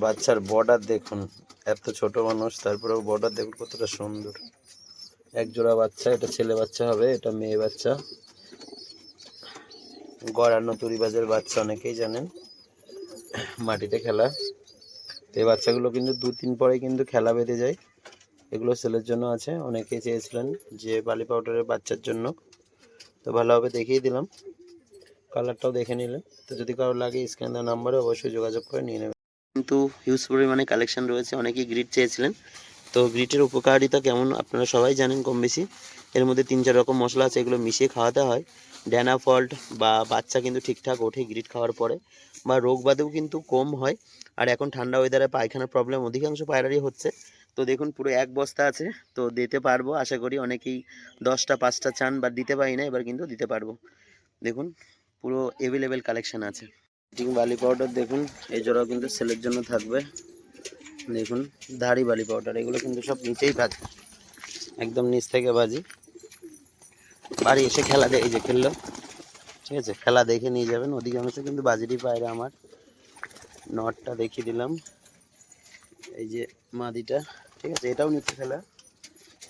বাচ্চার বর্ডার দেখুন, এত ছোট মানুষ তারপরেও বর্ডার দেখুন কতটা সুন্দর। এক জোড়া বাচ্চা, এটা ছেলে বাচ্চা হবে, এটা মেয়ে বাচ্চা। গড়ানো তুরিবাজের বাচ্চা অনেকেই জানেন, মাটিতে খেলা। এই বাচ্চাগুলো কিন্তু 2-3 পরে কিন্তু খেলা বেঁধে যায়। এগুলো সেলের জন্য আছে, অনেকেই চেয়েছিলেন যে বালি পাউডারের বাচ্চার জন্য, তো ভালোভাবে দেখিয়ে দিলাম। কালারটাও দেখে নিলেন। তো যদি কারো লাগে স্ক্রিনে দেওয়া নাম্বারে অবশ্যই যোগাযোগ করে নিয়ে নেবেন। কিন্তু হিউজ পরিমাণে কালেকশন রয়েছে, অনেকেই গ্রিড চেয়েছিলেন। তো গ্রিটের উপকারিতা কেমন আপনারা সবাই জানেন কম বেশি। এর মধ্যে 3-4 রকম মশলা আছে, এগুলো মিশিয়ে খাওয়াতে হয়। ড্যানা ফল্ট বা বাচ্চা কিন্তু ঠিকঠাক ওঠে গ্রিট খাওয়ার পরে, বা রোগ বাদেও কিন্তু কম হয়। আর এখন ঠান্ডা ওয়েদারে পায়খানার প্রবলেম অধিকাংশ পায়রারই হচ্ছে। তো দেখুন পুরো 1 বস্তা আছে, তো দিতে পারবো আশা করি। অনেকেই 10টা 5টা চান বা দিতে পারি না, এবার কিন্তু দিতে পারবো। দেখুন পুরো অ্যাভেলেবেল কালেকশন আছে। চিং বালি পাউডার দেখুন, এই জোড়াও কিন্তু সেলের জন্য থাকবে। দেখুন ধাড়ি বালি পাউডার, এগুলো কিন্তু সব নিচেই থাকে, একদম নিচ থেকে বাজি। বাড়ি এসে খেলা এই যে খেললো, ঠিক আছে, খেলা দেখে নিয়ে যাবেন। অধিকাংশ কিন্তু বাজিরই পায়রা আমার। নটটা দেখিয়ে দিলাম, এই যে মাদিটা, ঠিক আছে, এটাও নিচে খেলা,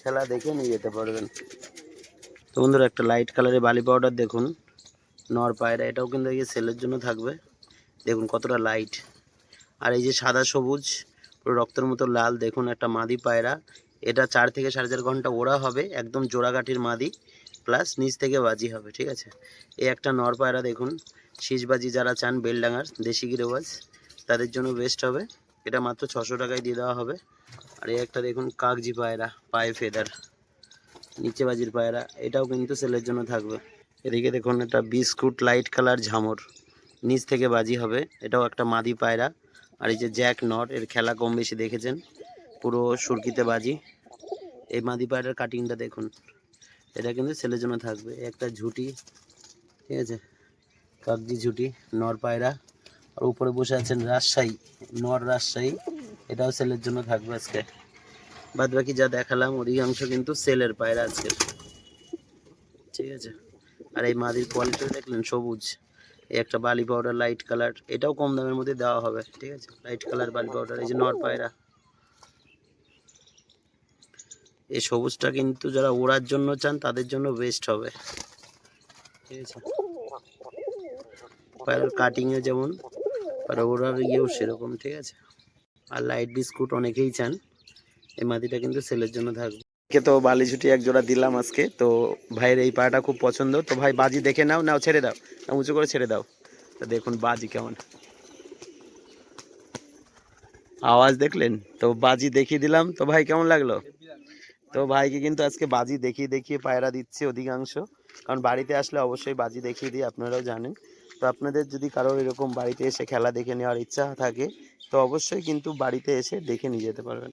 খেলা দেখে নিয়ে যেতে পারবেন। তো বন্ধুরা একটা লাইট কালারের বালি পাউডার দেখুন, নর পায়রা, এটাও কিন্তু এই সেলের জন্য থাকবে। দেখুন কতটা লাইট। আর এই যে সাদা সবুজ পুরো রক্তের মতো লাল, দেখুন একটা মাদি পায়রা। এটা 4 থেকে 4.5 ঘন্টা ওড়া হবে, একদম জোড়াকাঠির মাদি, প্লাস নিচ থেকে বাজি হবে, ঠিক আছে। এই একটা নর পায়রা দেখুন, শীষবাজি যারা চান বেলডাঙার দেশি গিরোবাজ, তাদের জন্য বেস্ট হবে। এটা মাত্র 600 টাকায় দিয়ে দেওয়া হবে। আর এই একটা দেখুন কাগজি পায়রা, পায়ে ফেদার, নিচে বাজির পায়রা, এটাও কিন্তু সেলের জন্য থাকবে। এদিকে দেখুন একটা বিস্কুট লাইট কালার ঝামর, নিচ থেকে বাজি হবে, এটাও একটা মাদি পায়রা। আর এই যে জ্যাক নট, এর খেলা কম বেশি দেখেছেন, পুরো সুরকিতে বাজি। এই মাদি পায়রার কাটিংটা দেখুন, এটা কিন্তু ছেলের জন্য থাকবে। একটা ঝুটি, ঠিক আছে, কাগজি ঝুটি, নর পায়রা। আর উপরে বসে আছেন রাজশাহী, নর রাজশাহী, এটাও সেলের জন্য থাকবে আজকে। বাদ বাকি যা দেখালাম অধিকাংশ কিন্তু সেলের পায়রা আজকের, ঠিক আছে। আর এই মাদির কোয়ালিটি দেখলেন সবুজ, এই একটা বালি পাউডার লাইট কালার, এটাও কম দামের মধ্যে দেওয়া হবে, ঠিক আছে, লাইট কালার বালি পাউডার। এই যে নর পায়রা, এই সবুজটা কিন্তু যারা ওড়ার জন্য চান তাদের জন্য বেস্ট হবে, ঠিক আছে। পায়রার কাটিংয়ে যেমন, আর ওড়ার ইয়েও সেরকম, ঠিক আছে। আর লাইট বিস্কুট অনেকেই চান, এই মাদিটা কিন্তু সেলের জন্য থাকবে। তো বালি ঝুটি এক জোড়া দিলাম আজকে। তো ভাইয়ের এই পায়রাটা খুব পছন্দ, তো ভাই বাজি দেখে নাও, নাও ছেড়ে দাও, উঁচু করে ছেড়ে দাও। তো দেখুন বাজি কেমন, আওয়াজ দেখলেন? তো বাজি দেখিয়ে দিলাম। তো ভাই কেমন লাগলো? তো ভাইকে কিন্তু আজকে বাজি দেখিয়ে দেখিয়ে পায়রা দিচ্ছে অধিকাংশ, কারণ বাড়িতে আসলে অবশ্যই বাজি দেখিয়ে দিই, আপনারাও জানেন। তো আপনাদের যদি কারোর এরকম বাড়িতে এসে খেলা দেখে নেওয়ার ইচ্ছা থাকে, তো অবশ্যই কিন্তু বাড়িতে এসে দেখে নিয়ে যেতে পারবেন।